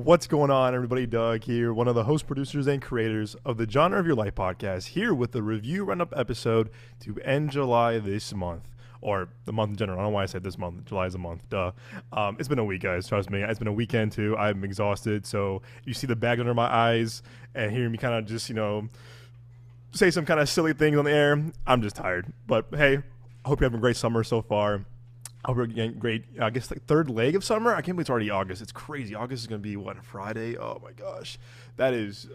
What's going on, everybody? Doug here, one of the host, producers, and creators of the Genre of Your Life podcast, here with the review Roundup episode to end July this month, or the month in general. I don't know why I said this month. July is a month, duh. It's been a week, guys, trust me. It's been a weekend, too. I'm exhausted, so you see the bag under my eyes and hear me kind of just, say some kind of silly things on the air. I'm just tired. But, hey, I hope you're having a great summer so far. I hope you're getting great, I guess, like third leg of summer. I can't believe it's already August. It's crazy. August is going to be, Friday? Oh, my gosh. That is,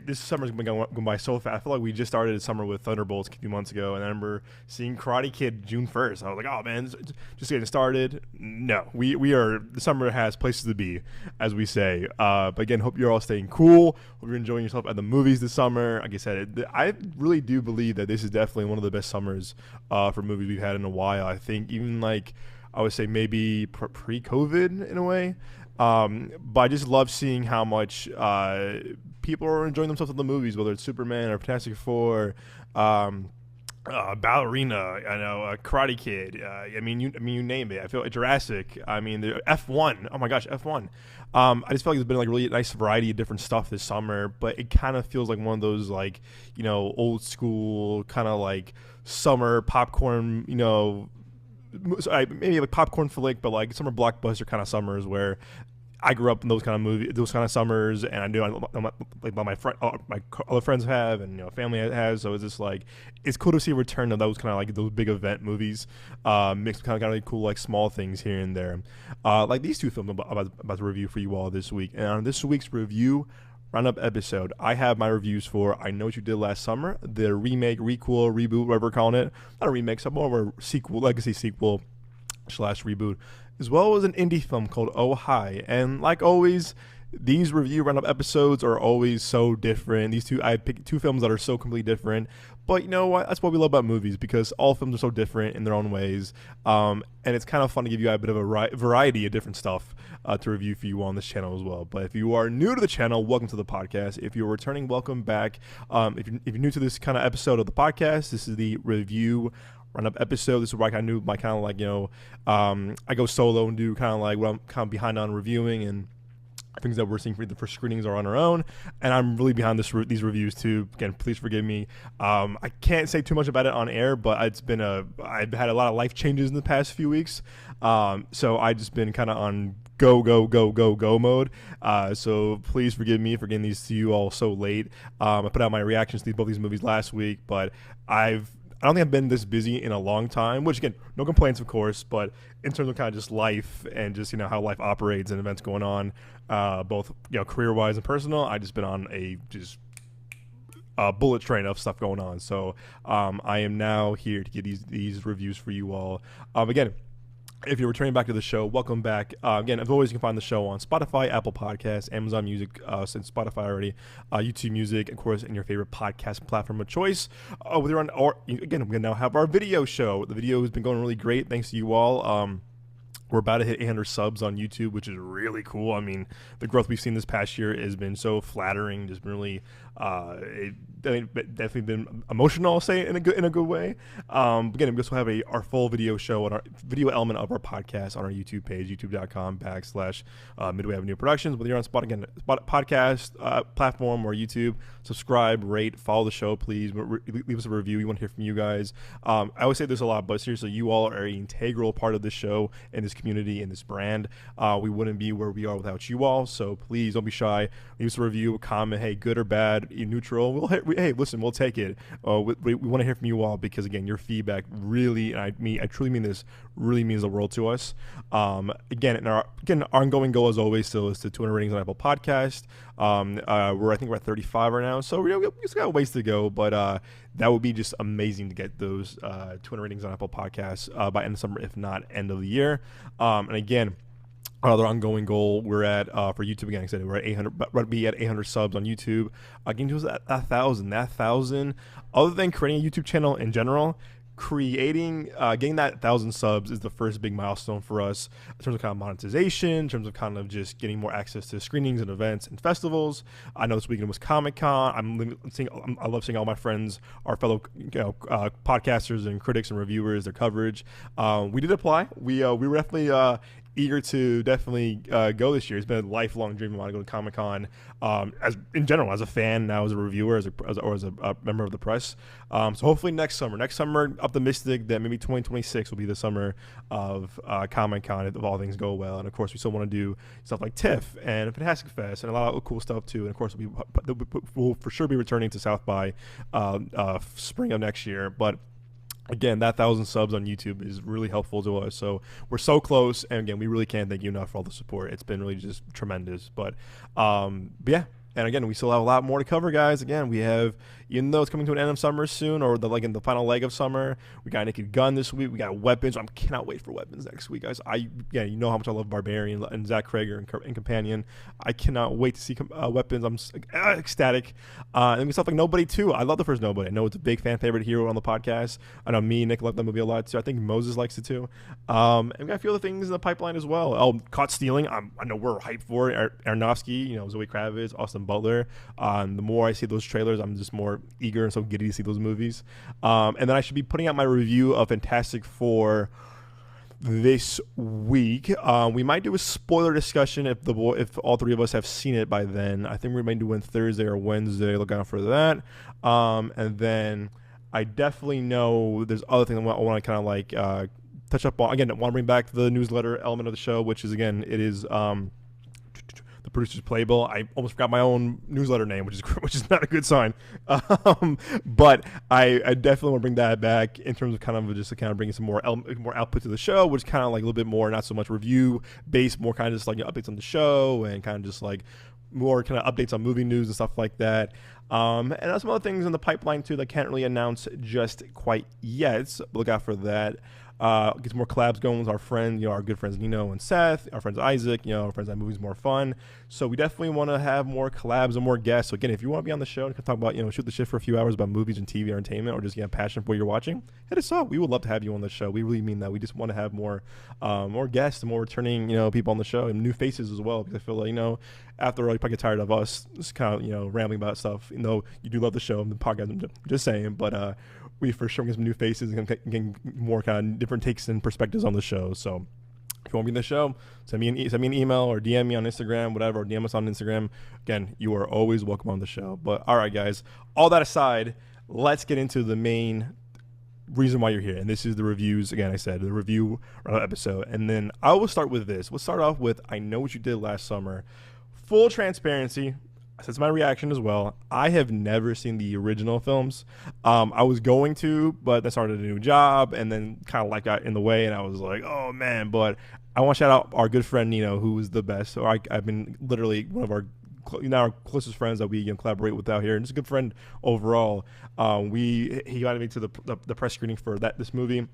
this summer's been going by so fast. I feel like we just started summer with Thunderbolts a few months ago, and I remember seeing Karate Kid June 1st. I was like, oh, man, just getting started. No, the summer has places to be, as we say. But again, hope you're all staying cool. Hope you're enjoying yourself at the movies this summer. Like I said, I really do believe that this is definitely one of the best summers for movies we've had in a while. I think even I would say maybe pre-COVID in a way. But I just love seeing how much people are enjoying themselves at the movies, whether it's Superman or Fantastic Four, Ballerina, Karate Kid. You name it. I feel like Jurassic. The F1. Oh my gosh, F1. I just feel like there's been really nice variety of different stuff this summer, but it kind of feels like one of those old school kind of summer popcorn. Maybe popcorn flick, but summer blockbuster kind of summers where I grew up in those kind of movies, those kind of summers, and I knew my other friends have, and family has. So it's just it's cool to see a return of those kind of those big event movies, mixed with kind of really cool small things here and there, like these two films I'm about to review for you all this week. And on this week's review Roundup episode, I have my reviews for I Know What You Did Last Summer, the remake, requel, reboot, whatever we're calling it. Not a remake, so more of a sequel, legacy sequel / reboot, as well as an indie film called Oh Hi. And like always, these review Roundup episodes are always so different. I picked two films that are so completely different. But you know what? That's what we love about movies, because all films are so different in their own ways. And it's kind of fun to give you a bit of a variety of different stuff to review for you on this channel as well. But if you are new to the channel, welcome to the podcast. If you're returning, welcome back. If you're new to this kind of episode of the podcast, this is the review Roundup episode. This is where I kind of do I go solo and do kind of what I'm kind of behind on reviewing, and things that we're seeing for screenings are on our own, and I'm really behind these reviews too. Again, please forgive me. I can't say too much about it on air, but I've had a lot of life changes in the past few weeks, so I just been kind of on go mode. So please forgive me for getting these to you all so late. I put out my reactions to both these movies last week, but I don't think I've been this busy in a long time, which again, no complaints, of course, but in terms of kind of just life and just, how life operates and events going on, both, career-wise and personal, I've just been on a bullet train of stuff going on. So I am now here to get these reviews for you all. Again, if you're returning back to the show, welcome back. Again, as always, you can find the show on Spotify, Apple Podcasts, Amazon Music, since Spotify already, YouTube Music, of course, and your favorite podcast platform of choice. Again, we're going to now have our video show. The video has been going really great. Thanks to you all. We're about to hit 800 subs on YouTube, which is really cool. The growth we've seen this past year has been so flattering. Just been really, definitely been emotional, I'll say, in a good way. Again, we also have our full video show and our video element of our podcast on our YouTube page, youtube.com/Midway Avenue Productions. Whether you're on podcast platform or YouTube, subscribe, rate, follow the show, please. Leave us a review. We want to hear from you guys. I always say this a lot, but seriously, you all are an integral part of this show and this community and this brand. We wouldn't be where we are without you all, so please don't be shy. Leave us a review, a comment, hey, good or bad, neutral. We'll take it. We want to hear from you all, because again, your feedback really, and I truly mean this, really means the world to us. Again, our ongoing goal as always still is to 200 ratings on Apple Podcast. I think we're at 35 right now, so we just got a ways to go, but that would be just amazing to get those 200 ratings on Apple Podcasts by end of summer, if not end of the year. And again, another ongoing goal we're at for YouTube, again, like I said, we're at 800, but we're be at 800 subs on YouTube. Getting to that 1,000. Other than creating a YouTube channel in general, getting that 1,000 subs is the first big milestone for us in terms of kind of monetization, in terms of kind of just getting more access to screenings and events and festivals. I know this weekend was Comic-Con. I love seeing all my friends, our fellow podcasters and critics and reviewers, their coverage. We did apply. We were definitely eager to definitely go this year. It's been a lifelong dream. I want to go to Comic-Con, as in general, as a fan, now as a reviewer, or as a member of the press. So hopefully next summer, optimistic that maybe 2026 will be the summer of Comic-Con if all things go well. And of course, we still want to do stuff like TIFF and Fantastic Fest and a lot of cool stuff too. And of course, we'll for sure be returning to South by spring of next year. But again, that 1,000 subs on YouTube is really helpful to us. So we're so close, and again, we really can't thank you enough for all the support. It's been really just tremendous. But yeah. And again, we still have a lot more to cover, guys. Again, we have, even though it's coming to an end of summer soon, or in the final leg of summer, we got Naked Gun this week. We got Weapons. I cannot wait for Weapons next week, guys. You know how much I love Barbarian and Zach Krager and Companion. I cannot wait to see Weapons. I'm ecstatic. And we stuff like Nobody too. I love the first Nobody. I know it's a big fan favorite here on the podcast. I know me and Nick love that movie a lot too. I think Moses likes it too. And we got a few other things in the pipeline as well. Oh, Caught Stealing. I know we're hyped for it. Aronofsky, Zoe Kravitz, Austin Butler. The more I see those trailers, I'm just more eager and so giddy to see those movies. And then I should be putting out my review of Fantastic Four this week. We might do a spoiler discussion if all three of us have seen it by then. I think we might do it Thursday or Wednesday. Look out for that. And then I definitely know there's other things I want to kind of like touch up on. Again, I want to bring back the newsletter element of the show, which is, again, it is the Producer's Playbill. I almost forgot my own newsletter name, which is not a good sign. But I definitely want to bring that back in terms of kind of just to kind of bring some more output to the show, which is kind of like a little bit more, not so much review based, more kind of just like updates on the show and kind of just like more kind of updates on movie news and stuff like that. And there's some other things in the pipeline too that I can't really announce just quite yet. So look out for that. Get some more collabs going with our friends, our good friends Nino and Seth, our friends Isaac, our friends at Movies More Fun. So we definitely want to have more collabs and more guests. So again, if you want to be on the show and talk about, shoot the shit for a few hours about movies and TV entertainment, or just passion for what you're watching, hit us up. We would love to have you on the show. We really mean that. We just want to have more guests and more returning, people on the show and new faces as well. Because I feel like, after all, you probably get tired of us just kind of, rambling about stuff. You do love the show and the podcast. I'm just saying, but we for sure get some new faces and getting more kind of different takes and perspectives on the show. So if you want to be in the show, send me an email or DM me on Instagram, whatever, or DM us on Instagram. Again, you are always welcome on the show. But all right, guys, all that aside, let's get into the main reason why you're here. And this is the reviews. Again, I said the review episode. And then I will start with this. Let's start off with I Know What You Did Last Summer. Full transparency. That's my reaction as well. I have never seen the original films. I was going to, but I started a new job and then kind of got in the way, and I was like, oh man. But I want to shout out our good friend Nino, who is the best. So I've been literally one of our closest friends that we collaborate with out here, and just a good friend overall. He invited me to the press screening for this movie.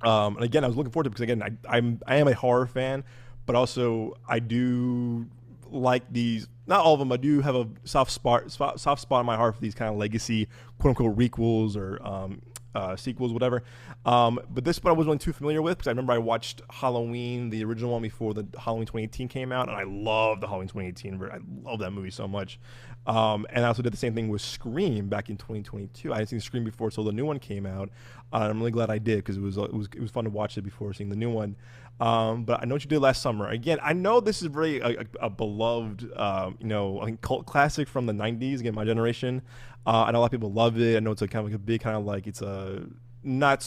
And again, I was looking forward to it because again, I am a horror fan, but also I do like these. Not all of them. I do have a soft spot in my heart for these kind of legacy, quote unquote, requels or sequels, whatever. But this one I wasn't really too familiar with because I remember I watched Halloween, the original one, before the Halloween 2018 came out, and I love the Halloween 2018. I love that movie so much. And I also did the same thing with Scream back in 2022. I hadn't seen Scream before until the new one came out. I'm really glad I did because it was fun to watch it before seeing the new one. But I Know What You Did Last Summer. Again, I know this is really a beloved, I think cult classic from the 90s. Again, my generation. I know a lot of people love it. I know it's a kind of like a big kind of like it's a not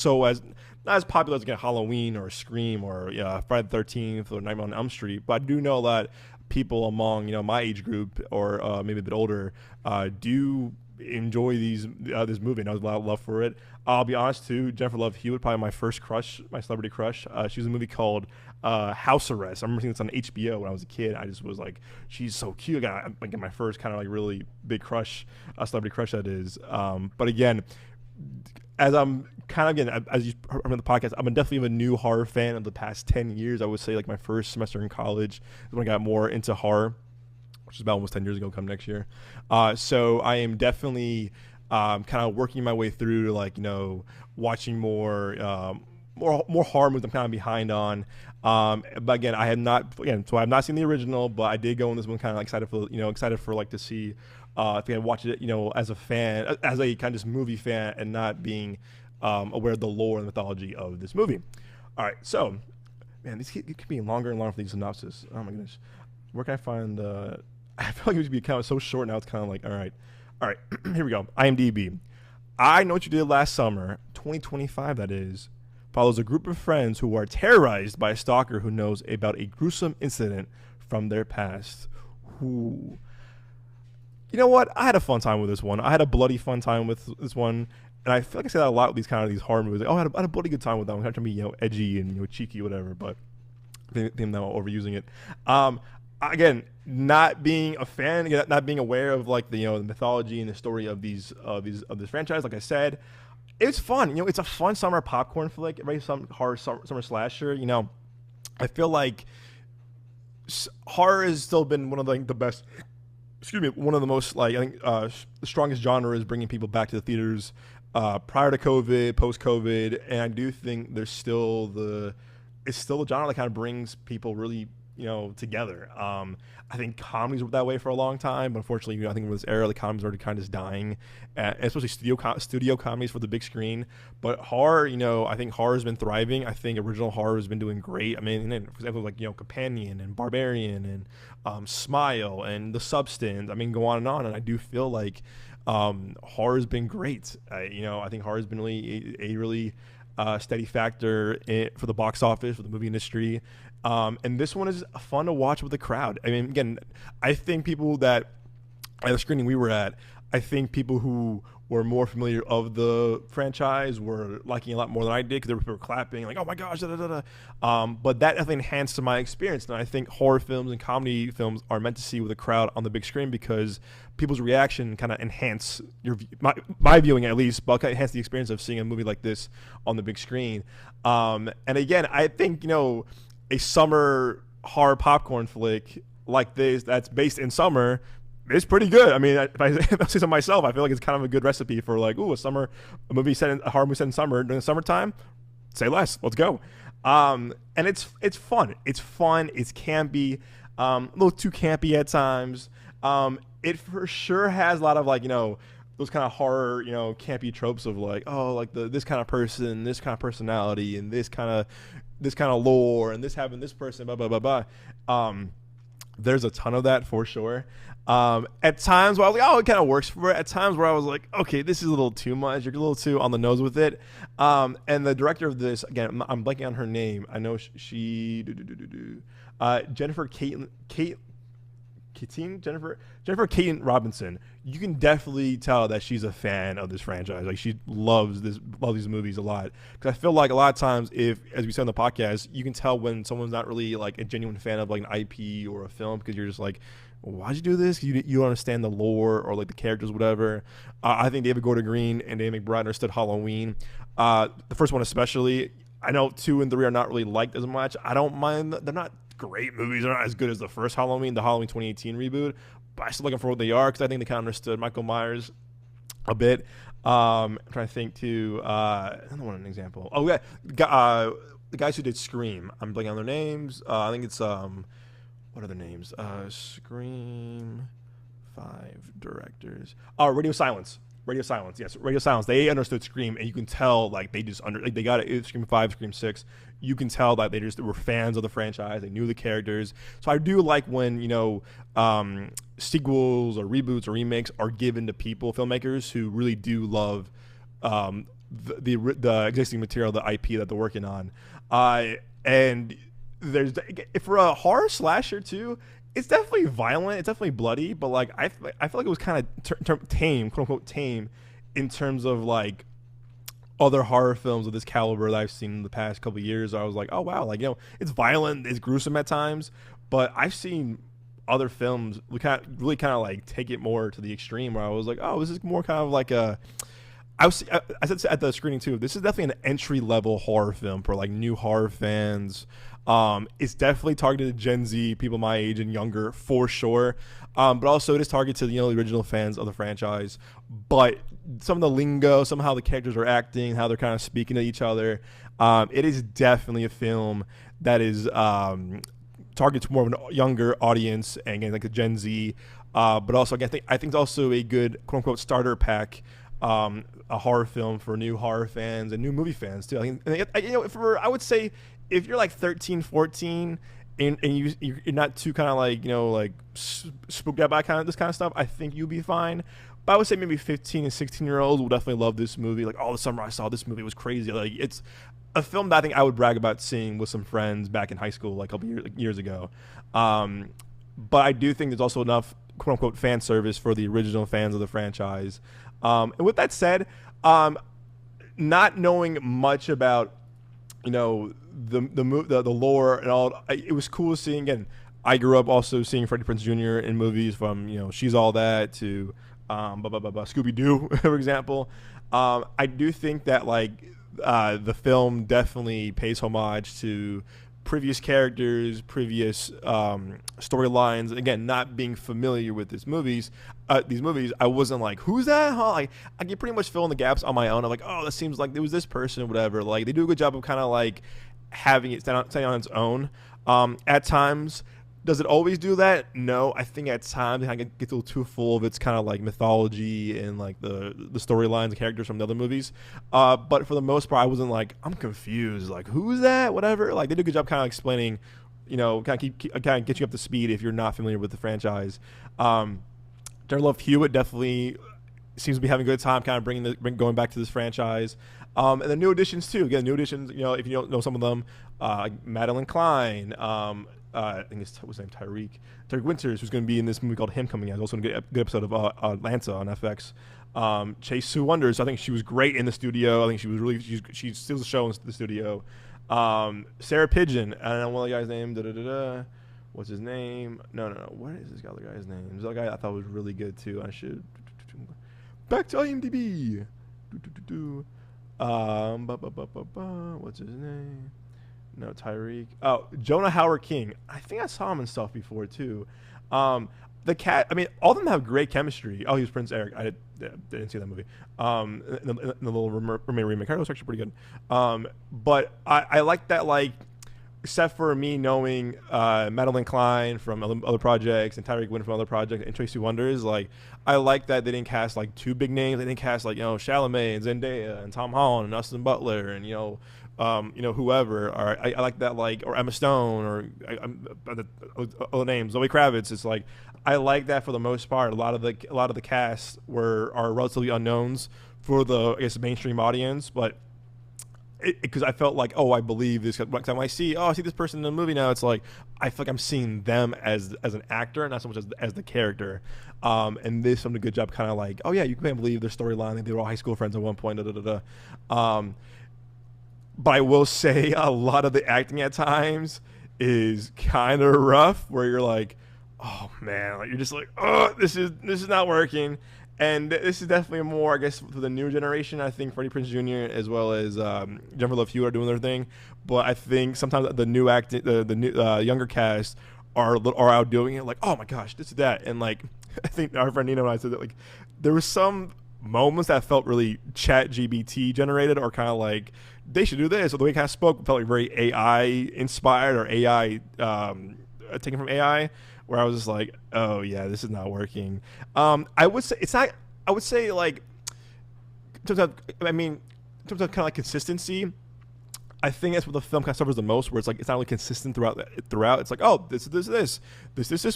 as popular as Halloween or Scream or Friday the 13th or Nightmare on Elm Street. But I do know a lot of people among my age group or maybe a bit older do enjoy this movie, and I was a lot of love for it. I'll be honest too, Jennifer Love Hewitt, probably my first crush, my celebrity crush. She was in a movie called House Arrest. I remember seeing this on HBO when I was a kid. I just was like, she's so cute. I got my first kind of like really big crush, celebrity crush that is. But again, as I'm kind of as you heard on the podcast, I'm definitely a new horror fan of the past 10 years. I would say like my first semester in college is when I got more into horror, which is about almost 10 years ago come next year. So I am definitely kind of working my way through to watching more horror movies I'm kind of behind on. But again, I have not seen the original, but I did go in this one kind of excited for to see if I can watch it, as a fan, as a kind of just movie fan and not being aware of the lore and mythology of this movie. All right, so Man, these keep being longer and longer for these synopsis. Oh my goodness, where can I find? I feel like it used to be kind of so short. Now it's kind of like, all right, here we go. IMDb. I Know What You Did Last Summer, 2025. That is, follows a group of friends who are terrorized by a stalker who knows about a gruesome incident from their past. Ooh. You know what? I had a fun time with this one. I had a bloody fun time with this one. And I feel like I say that a lot with these horror movies. Like, oh, I had a bloody good time with that one. I'm trying to be, edgy and, cheeky, whatever. But I think I'm now overusing it. Again, not being a fan, again, not being aware of like the mythology and the story of this franchise. Like I said, it's fun. It's a fun summer popcorn flick. Right? Some horror summer slasher. I feel like horror has still been one of the best. Excuse me, one of the most I think the strongest genre is bringing people back to the theaters prior to COVID, post COVID, and I do think it's still the genre that kind of brings people really together. I think comedies were that way for a long time, but unfortunately, I think in this era, the comedies are already kind of just dying, especially studio comedies for the big screen. But horror, I think horror has been thriving. I think original horror has been doing great. I mean, for example, like Companion and Barbarian and Smile and The Substance. I mean, go on, and I do feel like horror has been great. I think horror has been really a really steady factor for the box office, for the movie industry. And this one is fun to watch with the crowd. I mean, again, I think people that at the screening we were at, I think people who were more familiar of the franchise were liking it a lot more than I did because there were people clapping like, oh my gosh, da, da, da, da. But that definitely enhanced my experience. And I think horror films and comedy films are meant to see with a crowd on the big screen because people's reaction kind of enhance my viewing, at least, but enhance the experience of seeing a movie like this on the big screen. And again, I think, a summer horror popcorn flick like this that's based in summer is pretty good. I mean, if I say so myself, I feel like it's kind of a good recipe for like, ooh, a horror movie set in summer during the summertime. Say less. Let's go. And it's fun. It's fun. It's campy. A little too campy at times. It for sure has a lot of those kind of horror, campy tropes of like, oh, like this kind of person, this kind of personality, and this kind of lore, and this having this person, blah blah blah blah. There's a ton of that for sure. At times where I was like, oh, it kind of works for it. At times where I was like, okay, this is a little too much. You're a little too on the nose with it. And the director of this, again, I'm blanking on her name. I know Jennifer Caton Robinson. You can definitely tell that she's a fan of this franchise. Like she loves these movies a lot. Because I feel like a lot of times, as we said on the podcast, you can tell when someone's not really like a genuine fan of like an IP or a film because you're just like, why'd you do this? You don't understand the lore or like the characters, whatever. I think David Gordon Green and David McBride understood Halloween. The first one especially. I know 2 and 3 are not really liked as much. I don't mind. They're not great movies. They're not as good as the first Halloween, the Halloween 2018 reboot. But I'm still looking for what they are because I think they kind of understood Michael Myers a bit. I'm trying to think too. I don't want an example. Oh yeah, the guys who did Scream. I'm blanking on their names. I think it's what are their names? Scream 5 directors. Radio Silence. Yes, Radio Silence. They understood Scream, and you can tell like they just they got it. Scream 5, Scream 6. You can tell that they were fans of the franchise. They knew the characters. So I do like when sequels or reboots or remakes are given to filmmakers who really do love the existing material, the IP that they're working on. And there's for a horror slasher too. It's definitely violent. It's definitely bloody, but like I feel like it was kind of tame, quote unquote tame, in terms of like other horror films of this caliber that I've seen in the past couple of years. I was like, oh wow, like it's violent, it's gruesome at times, but I've seen other films really kind of like take it more to the extreme where I was like, oh, this is more kind of like a. I said at the screening too. This is definitely an entry level horror film for like new horror fans. It's definitely targeted to Gen Z, people my age and younger, for sure. But also it is targeted to the original fans of the franchise. But some of the lingo, somehow the characters are acting, how they're kind of speaking to each other. It is definitely a film that is targeted to more of a younger audience and again like a Gen Z. But also again, I think it's also a good quote unquote starter pack. A horror film for new horror fans and new movie fans too. I would say if you're like 13, 14, and you're not too kind of like, like spooked out by kind of this kind of stuff, I think you'll be fine. But I would say maybe 15 and 16-year-olds will definitely love this movie. Like, oh, the summer I saw this movie was crazy. Like, it's a film that I think I would brag about seeing with some friends back in high school, like a couple years ago. But I do think there's also enough quote unquote fan service for the original fans of the franchise. And with that said, not knowing much about, the lore and all, it was cool seeing. Again, I grew up also seeing Freddie Prinze Jr. in movies, from She's All That to Scooby Doo, for example. I do think that the film definitely pays homage to previous characters, previous storylines. Again, not being familiar with these movies, I wasn't like, who's that? Huh? Like, I can pretty much fill in the gaps on my own. I'm like, oh, that seems like it was this person, whatever. Like, they do a good job of kind of like having it stand on its own. At times, does it always do that? No. I think at times it kind of gets a little too full of its kind of like mythology and like the storylines and characters from the other movies. But for the most part, I wasn't like, I'm confused. Like, who's that? Whatever. Like, they do a good job kind of explaining, kind of get you up to speed if you're not familiar with the franchise. Darren Love Hewitt definitely seems to be having a good time kind of going back to this franchise. And the new additions too. Again, new additions, if you don't know some of them, like Madeline Klein, I think what's his name, Tyreek Winters, who's going to be in this movie called Him coming out. Also in a good episode of Atlanta on FX. Chase Sue Wonders, I think she was great in the studio. I think she was really, she steals the show in the studio. Sarah Pigeon, I don't know one of the guy's name. What's his name? No. What is this other guy's name? This other guy I thought was really good too. I should back to IMDb. What's his name? No, Tyreek. Oh, Jonah Howard King. I think I saw him in stuff before too. The cat. I mean, all of them have great chemistry. Oh, he was Prince Eric. I didn't see that movie. In the Little Mermaid remake, it was actually pretty good. But I like that. Like, except for me knowing Madeline Klein from other projects and Tyreek Wynn from other projects and Tracy Wonders, like, I like that they didn't cast like two big names. They didn't cast like Chalamet and Zendaya and Tom Holland and Austin Butler and whoever. Or I like that, like, or Emma Stone or other names, Zoe Kravitz. It's like, I like that for the most part. A lot of the cast are relatively unknowns for the, I guess, mainstream audience, but because I felt like, I believe this. Next time I see this person in the movie now, it's like I feel like I'm seeing them as an actor, not so much as the character. And this done a good job, kind of like, you can't believe their storyline. They were all high school friends at one point. But I will say a lot of the acting at times is kind of rough, where you're like, oh man, like, you're just like, this is not working. And this is definitely more, I guess, for the new generation. I think Freddie Prinze Jr. as well as Jennifer Love Hewitt are doing their thing. But I think sometimes the new younger cast are outdoing it. Like, oh my gosh, this is that. And like, I think our friend Nino and I said that, like, there was some moments that felt really ChatGPT generated, or kind of like they should do this. Or the way he kind of spoke felt like very AI inspired, or AI taken from AI. Where I was just like, oh yeah, this is not working. I would say it's not. I would say, like, in terms of kind of like consistency, I think that's what the film kind of suffers the most. Where it's like it's not really consistent throughout. It's like, oh, this,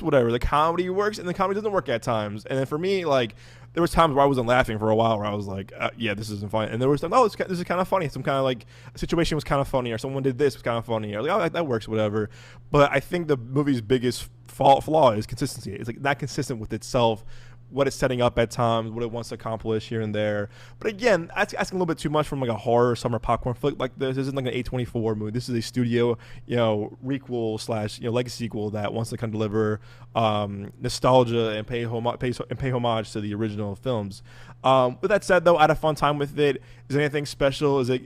whatever. The comedy works and the comedy doesn't work at times. And then for me, like, there was times where I wasn't laughing for a while, where I was like, yeah, this isn't funny. And there was like, this is kind of funny. Some kind of like a situation was kind of funny, or someone did this was kind of funny, or like, that works, whatever. But I think the movie's biggest flaw is consistency. It's like not consistent with itself, what it's setting up at times, what it wants to accomplish here and there. But again, that's asking a little bit too much from like a horror summer popcorn flick like this. This isn't like an A24 movie. This is a studio, requel / legacy sequel that wants to kind of deliver nostalgia and pay homage to the original films. With that said, though, I had a fun time with it. Is there anything special? Is it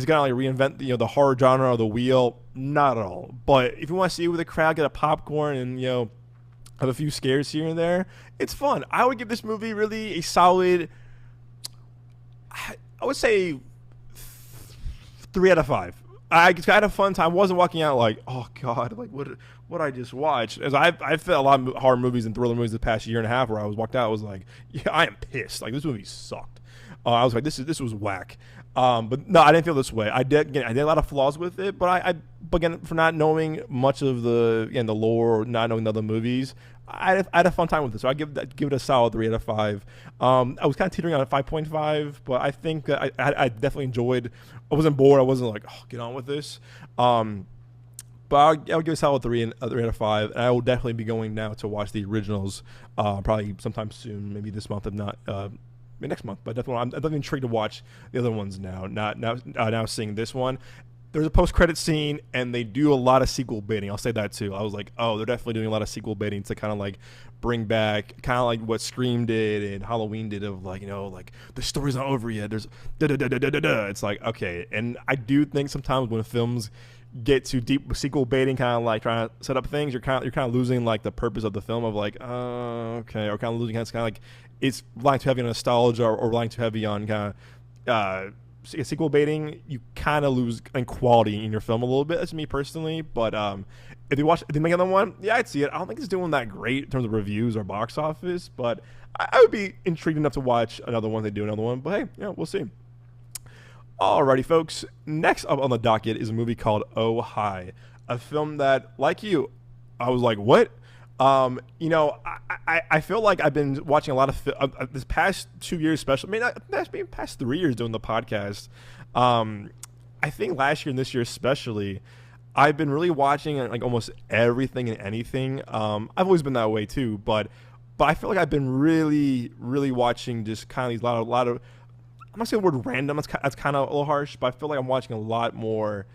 gonna like reinvent the horror genre or the wheel? Not at all. But if you want to see it with a crowd, get a popcorn and have a few scares here and there, it's fun. I would give this movie really a solid, I would say 3 out of 5. I had a fun time. Wasn't walking out like, oh god, like what I just watched. As I've felt a lot of horror movies and thriller movies the past year and a half, where I was walked out, I was like, yeah, I am pissed. Like, this movie sucked. I was like, this was whack. But no, I didn't feel this way. I did a lot of flaws with it, but but again, for not knowing much of the lore or not knowing the other movies, I had a fun time with it. So I give it a solid 3 out of 5. I was kind of teetering on a 5.5, but I think that I definitely enjoyed. I wasn't bored. I wasn't like, oh, get on with this. But I'll give it a solid 3 out of 5, and I will definitely be going now to watch the originals, probably sometime soon, maybe this month, if not next month. But I'm definitely intrigued to watch the other ones now. Now seeing this one. There's a post-credit scene, and they do a lot of sequel baiting. I'll say that too. I was like, oh, they're definitely doing a lot of sequel baiting to kind of like bring back kind of like what Scream did and Halloween did of like, like the story's not over yet. There's da-da-da-da-da-da. It's like, okay. And I do think sometimes when films get too deep with sequel baiting, kind of like trying to set up things, you're kind of losing like the purpose of the film of like, okay, or kind of losing, it's kind of like it's relying too heavy on nostalgia or relying too heavy on kind of sequel baiting. You kind of lose in quality in your film a little bit. That's me personally, but if they make another one, yeah, I'd see it. I don't think it's doing that great in terms of reviews or box office, but I would be intrigued enough to watch another one. They do another one, but hey, we'll see. Alrighty, folks. Next up on the docket is a movie called Oh Hi, a film that, like you, I was like, what? I feel like I've been watching a lot of this past 2 years, especially. I mean, that's been past 3 years doing the podcast. I think last year and this year especially, I've been really watching like almost everything and anything. I've always been that way too, but I feel like I've been really, really watching just kind of these lot of. I'm not saying the word random. That's kind of a little harsh, but I feel like I'm watching a lot more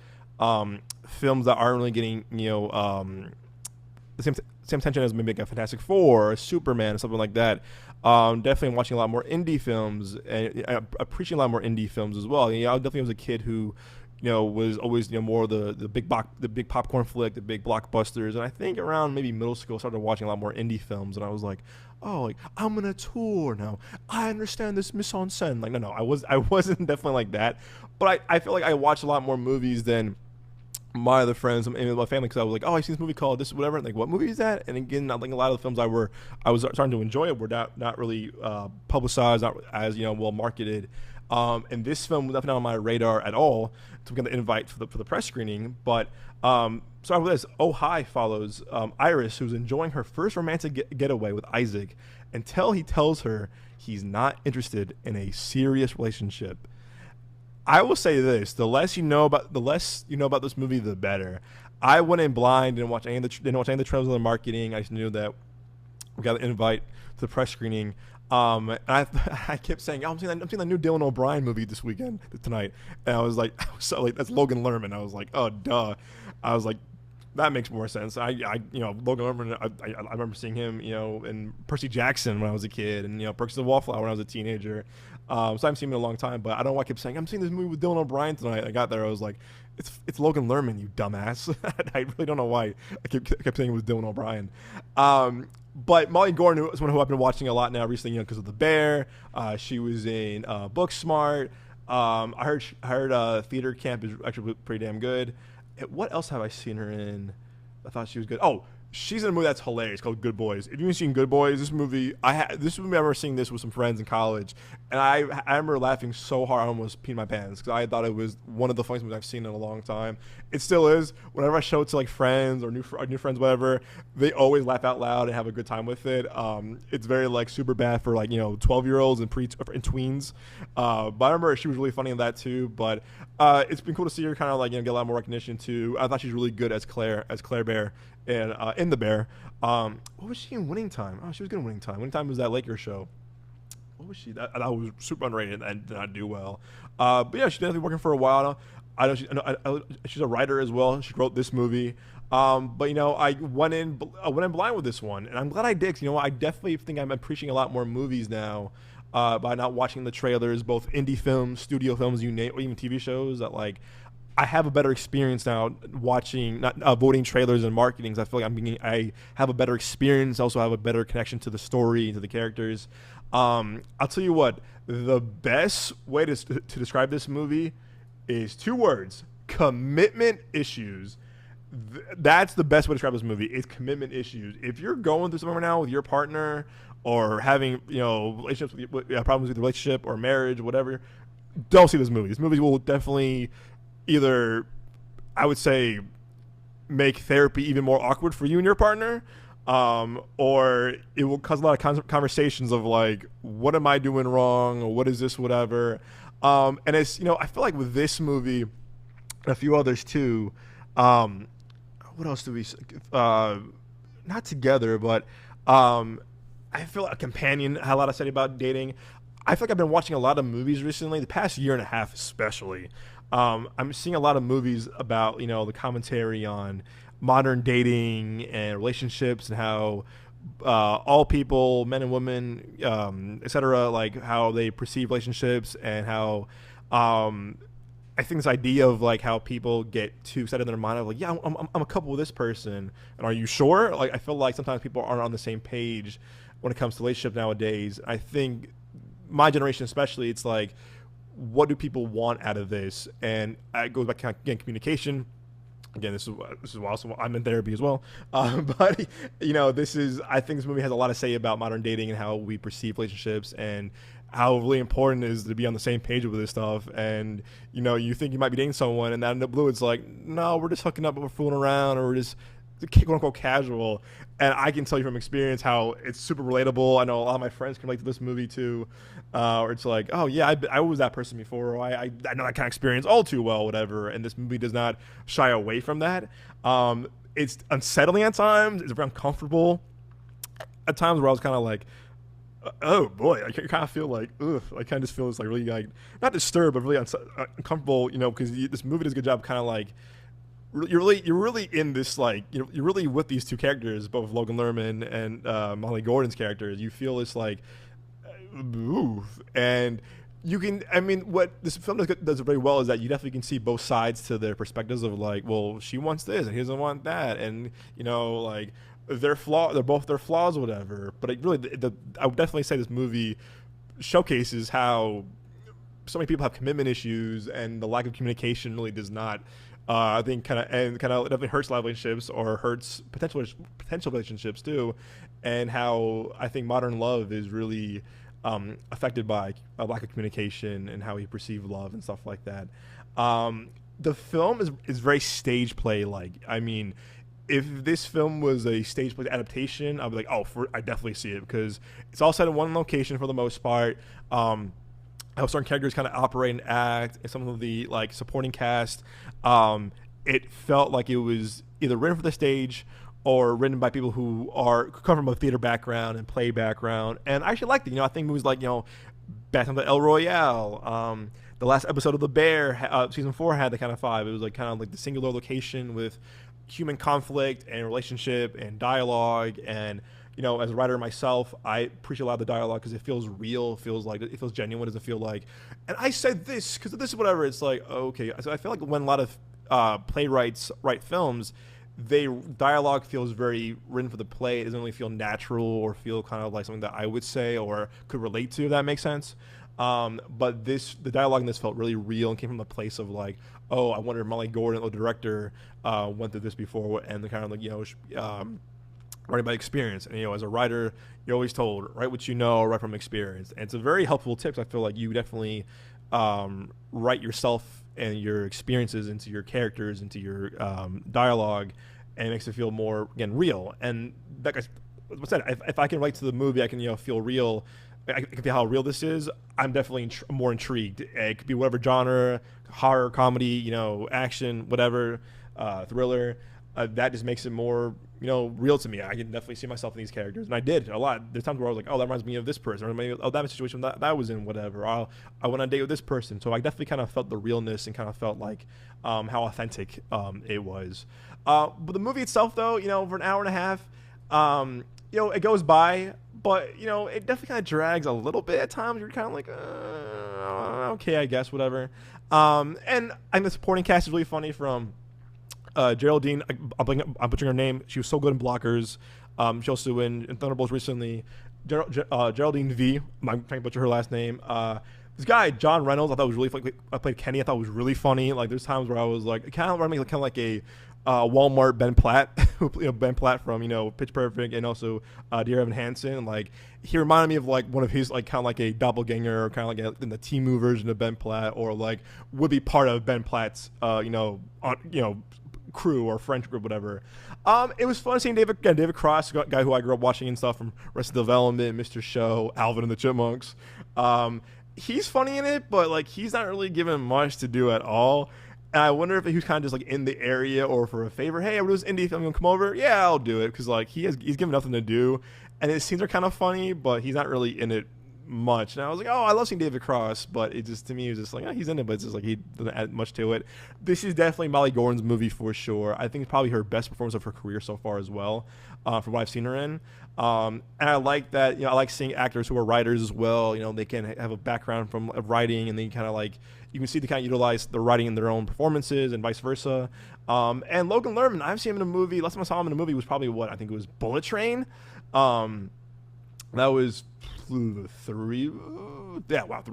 films that aren't really getting the same attention as maybe like a Fantastic Four or a Superman or something like that. Definitely watching a lot more indie films and appreciating a lot more indie films as well. I definitely was a kid who was always more the big popcorn flick, the big blockbusters, and I think around maybe middle school I started watching a lot more indie films, and I was like, oh, like I'm gonna tour now. I understand this mise en scène. Like no, I wasn't definitely like that, but I feel like I watched a lot more movies than my other friends and my family, because I was like, oh, I see this movie called this whatever, and like, what movie is that? And again, I think a lot of the films I was starting to enjoy were not really publicized, not as well marketed. And this film was definitely not on my radar at all. So we got the invite for the press screening. But sorry for this. Oh Hi follows Iris, who's enjoying her first romantic getaway with Isaac, until he tells her he's not interested in a serious relationship. I will say this: the less you know about this movie, the better. I went in blind, didn't watch any of the trailers or the marketing. I just knew that we got the invite to the press screening. And I kept saying, I'm seeing the new Dylan O'Brien movie this weekend tonight, and I was like, that's Logan Lerman. I was like, oh duh. I was like, that makes more sense. Logan Lerman. I remember seeing him, in Percy Jackson when I was a kid, and Perks of the Wallflower when I was a teenager. So I haven't seen him in a long time, but I don't know why I kept saying I'm seeing this movie with Dylan O'Brien tonight. I got there, I was like, it's Logan Lerman, you dumbass. I really don't know why I kept saying it was Dylan O'Brien. But Molly Gordon is one who I've been watching a lot now recently, because of The Bear. She was in Booksmart. I heard Theater Camp is actually pretty damn good. What else have I seen her in? I thought she was good. Oh, she's in a movie that's hilarious called Good Boys. If you haven't seen Good Boys, this movie I remember seeing this with some friends in college, and I remember laughing so hard I almost peed my pants, because I thought it was one of the funniest movies I've seen in a long time. It still is. Whenever I show it to like friends or new friends, whatever, they always laugh out loud and have a good time with it. It's very like super bad for like 12-year-olds and tweens. But I remember she was really funny in that too. But it's been cool to see her kind of like get a lot more recognition too. I thought she's really good as Claire Bear. And in The Bear. What was she in Winning Time? Oh, she was good in Winning Time. Winning Time was that Lakers show. What was she? That was super underrated and did not do well. But yeah, she's definitely working for a while. I know she's a writer as well. She wrote this movie. But I went in blind with this one, and I'm glad I did. 'Cause, I definitely think I'm appreciating a lot more movies now by not watching the trailers, both indie films, studio films, you name, or even TV shows that like. I have a better experience now watching, not voting trailers and marketings. I feel like I have a better experience. I also have a better connection to the story and to the characters. I'll tell you what, the best way to describe this movie is 2 words: commitment issues. That's the best way to describe this movie. It's commitment issues. If you're going through something right now with your partner or having relationships problems with the relationship or marriage, whatever, don't see this movie. This movie will definitely either, I would say, make therapy even more awkward for you and your partner, or it will cause a lot of conversations of like, what am I doing wrong, or what is this, whatever. And it's I feel like with this movie and a few others too. What else do we? Not together, but I feel like a companion had a lot to say about dating. I feel like I've been watching a lot of movies recently, the past year and a half especially. I'm seeing a lot of movies about the commentary on modern dating and relationships and how all people, men and women, etc., like how they perceive relationships and how I think this idea of like how people get too set in their mind of like, yeah, I'm a couple with this person, and are you sure? Like, I feel like sometimes people aren't on the same page when it comes to relationship nowadays. I think my generation especially, it's like, what do people want out of this? And it goes back to, again, communication. Again, this is also, I'm in therapy as well, but this is, I think this movie has a lot to say about modern dating and how we perceive relationships and how really important it is to be on the same page with this stuff. And you think you might be dating someone, and out of the blue, it's like, no, we're just hooking up, but we're fooling around, or we're just quote unquote casual. And I can tell you from experience how it's super relatable. I know a lot of my friends can relate to this movie too, where it's like, oh yeah, I was that person before, or I know that kind of experience all too well, whatever. And this movie does not shy away from that. It's unsettling at times. It's very uncomfortable at times, where I was kind of like, oh boy, I kind of feel like, ugh. I kind of just feel it's like really like not disturbed, but really uncomfortable, because this movie does a good job, kind of like you're really in this, like you're really with these two characters, both Logan Lerman and Molly Gordon's characters. You feel this like, ooh, and you can. I mean, what this film does very well is that you definitely can see both sides to their perspectives of like, well, she wants this and he doesn't want that, and like. They're both their flaws or whatever, but it really, I would definitely say this movie showcases how so many people have commitment issues, and the lack of communication really does not, I think, kind of definitely hurts a lot of relationships, or hurts potential relationships too, and how I think modern love is really affected by a lack of communication and how we perceive love and stuff like that. The film is very stage play like. I mean, if this film was a stage play adaptation, I'd be like, oh, I definitely see it, because it's all set in one location for the most part. How certain characters kind of operate and act, and some of the like supporting cast, it felt like it was either written for the stage or written by people who come from a theater background and play background. And I actually liked it. I think movies like Back to the El Royale, the last episode of The Bear, season 4 had the kind of vibe. It was like kind of like the singular location with human conflict and relationship and dialogue. And as a writer myself, I appreciate a lot of the dialogue because it feels real, it feels genuine. It doesn't feel like, and I said this because this is whatever. It's like, okay. So I feel like when a lot of playwrights write films, dialogue feels very written for the play. It doesn't really feel natural or feel kind of like something that I would say or could relate to, if that makes sense. But the dialogue in this felt really real and came from a place of like, oh, I wonder if Molly Gordon, the director, went through this before, and the kind of like, writing by experience. And as a writer, you're always told, write what you know, write from experience. And it's a very helpful tip. I feel like you definitely write yourself and your experiences into your characters, into your dialogue, and it makes it feel more, again, real. And like I said, if I can write to the movie, I can feel real. I can feel how real this is. I'm definitely more intrigued. It could be whatever genre, horror, comedy, action, whatever, thriller. That just makes it more, real to me. I can definitely see myself in these characters, and I did a lot. There's times where I was like, oh, that reminds me of this person, or maybe, oh, that situation that I was in, whatever. I went on a date with this person, so I definitely kind of felt the realness and kind of felt like how authentic it was. But the movie itself, though, for an hour and a half, it goes by. But, it definitely kind of drags a little bit at times. You're kind of like, okay, I guess, whatever. And the supporting cast is really funny, from Geraldine. I'm butchering her name. She was so good in Blockers. She also in Thunderbolts recently. Geraldine V. I'm trying to butcher her last name. This guy, John Reynolds, I thought was really funny. I played Kenny. I thought was really funny. Like, there's times where I was like, it kind of reminded me kind of like a Walmart Ben Platt, Ben Platt from Pitch Perfect, and also Dear Evan Hansen. Like he reminded me of like one of his like kind of like a doppelganger, or kind of like in the Temu version of Ben Platt, or like would be part of Ben Platt's crew or French group, whatever. It was fun seeing David Cross, a guy who I grew up watching and stuff from Arrested Development, Mr. Show, Alvin and the Chipmunks. He's funny in it, but like he's not really given much to do at all. And I wonder if he was kind of just like in the area or for a favor. Hey, I'm doing this indie film. You want to come over? Yeah, I'll do it, because like he's given nothing to do, and his scenes are kind of funny, but he's not really in it much. And I was like, oh, I love seeing David Cross, but it just, to me, it was just like, oh, he's in it, but it's just like he doesn't add much to it. This is definitely Molly Gordon's movie for sure. I think it's probably her best performance of her career so far as well, from what I've seen her in. And I like that. I like seeing actors who are writers as well. They can have a background from writing, and they kind of like, you can see they kind of utilize the writing in their own performances and vice versa. And Logan Lerman, I've seen him in a movie. Last time I saw him in a movie was probably I think it was Bullet Train. That was 3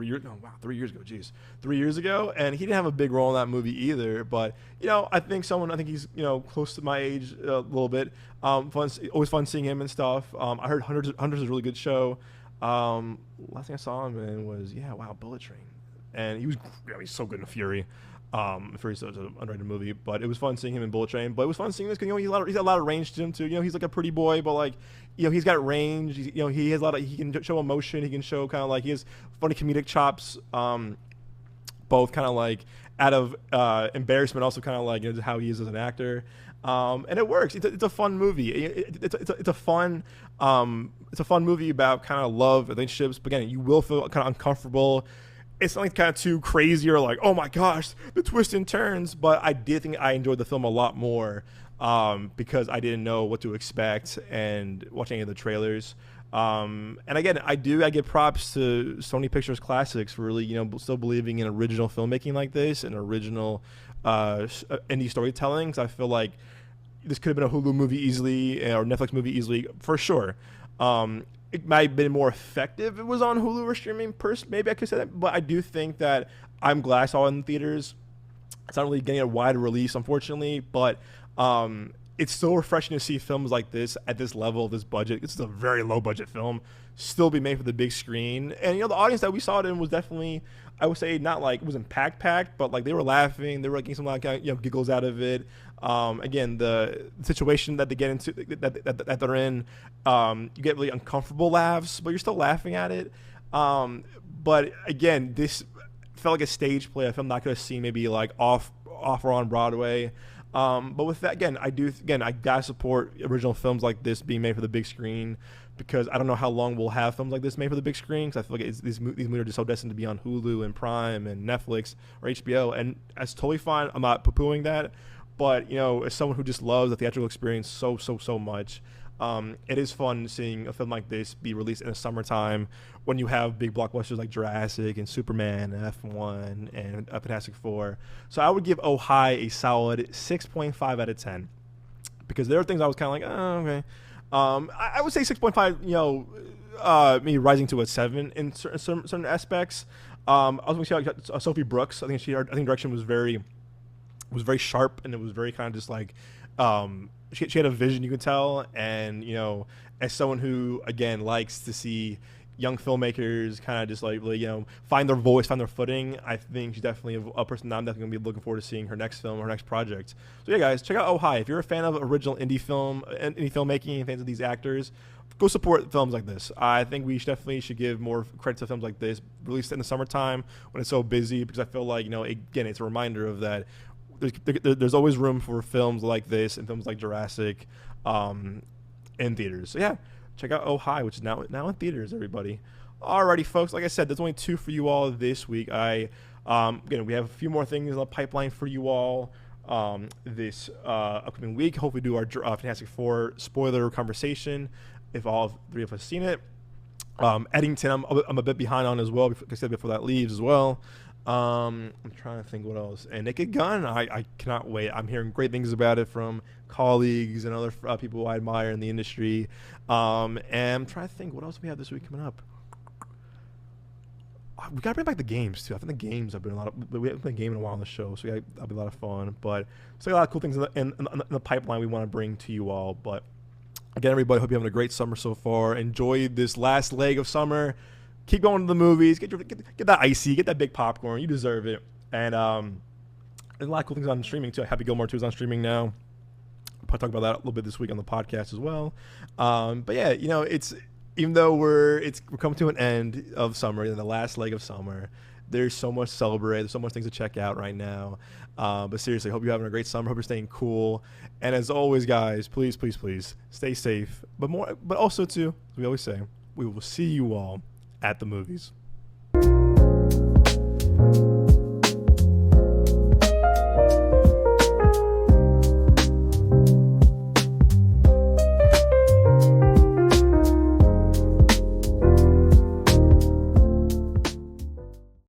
years ago. Jeez, 3 years ago, and he didn't have a big role in that movie either. But I think he's close to my age a little bit. Always fun seeing him and stuff. I heard Hunters is a really good show. Last thing I saw him in was Bullet Train, and he's so good in Fury. Fury's such an underrated movie, but it was fun seeing him in Bullet Train. But it was fun seeing this because he's got a lot of range to him too. He's like a pretty boy, but like he's got range. He has a lot of, he can show emotion. He can show kind of like, he has funny comedic chops. Both kind of like out of embarrassment, also kind of like how he is as an actor. And it works. It's a fun movie. It's a fun movie about kind of love, relationships. But again, you will feel kind of uncomfortable. It's not like kind of too crazy or like, oh my gosh, the twists and turns. But I did think I enjoyed the film a lot more because I didn't know what to expect and watching any of the trailers. And again, I give props to Sony Pictures Classics for really, still believing in original filmmaking like this and original indie storytelling. Because I feel like this could have been a Hulu movie easily, or Netflix movie easily, for sure. It might have been more effective if it was on Hulu or streaming. Maybe I could say that, but I do think that I'm glad I saw it in the theaters. It's not really getting a wide release, unfortunately, but it's still refreshing to see films like this at this level, this budget. It's a very low budget film, still be made for the big screen. And the audience that we saw it in was definitely, I would say, not like it wasn't packed, but like they were laughing, they were getting some like giggles out of it. Again, the situation that they get into, that they're in, you get really uncomfortable laughs, but you're still laughing at it. But again, this felt like a stage play. I'm not going to see maybe like off or on Broadway. But with that, I gotta support original films like this being made for the big screen, because I don't know how long we'll have films like this made for the big screen. Because I feel like these movies are just so destined to be on Hulu and Prime and Netflix or HBO, and that's totally fine. I'm not poo-pooing that, but as someone who just loves the theatrical experience so much, it is fun seeing a film like this be released in the summertime when you have big blockbusters like Jurassic and Superman and F1 and Fantastic Four. So I would give Oh Hi a solid 6.5 out of 10, because there are things I was kind of like, oh, okay. I would say 6.5, maybe rising to a 7 in certain aspects. I was going to say like Sophie Brooks. I think direction was very sharp, and it was very kind of just like, she had a vision, you could tell. And as someone who again likes to see young filmmakers kind of just like really find their voice, find their footing, I think she's definitely a person that I'm definitely gonna be looking forward to seeing her next film, her next project. So yeah, guys, check out Oh Hi. If you're a fan of original indie filmmaking and fans of these actors, go support films like this. I think we definitely should give more credit to films like this released in the summertime when it's so busy, because I feel like again, it's a reminder of that. There's always room for films like this and films like Jurassic in theaters. So yeah, check out Oh Hi, which is now in theaters, everybody. Alrighty, folks. Like I said, there's only 2 for you all this week. Again, we have a few more things in the pipeline for you all this upcoming week. Hopefully do our Fantastic Four spoiler conversation if all 3 of us seen it. Eddington, I'm a bit behind on as well, like I said, before that leaves as well. I'm trying to think what else. And Naked Gun, I cannot wait. I'm hearing great things about it from colleagues and other people I admire in the industry. And I'm trying to think what else we have this week coming up. we gotta bring back the games too. I think the games have been we haven't played a game in a while on the show, so that'll be a lot of fun. But so a lot of cool things in the pipeline we want to bring to you all. But again, everybody, hope you're having a great summer so far. Enjoy this last leg of summer. Keep going to the movies. Get that icy. Get that big popcorn. You deserve it. And there's a lot of cool things on streaming too. Happy Gilmore 2 is on streaming now. I'll probably talk about that a little bit this week on the podcast as well. But yeah, it's even though we're coming to an end of summer, the last leg of summer. There's so much to celebrate. There's so much things to check out right now. But seriously, hope you're having a great summer. Hope you're staying cool. And as always, guys, please, please, please stay safe. But also too, as we always say, we will see you all at the movies.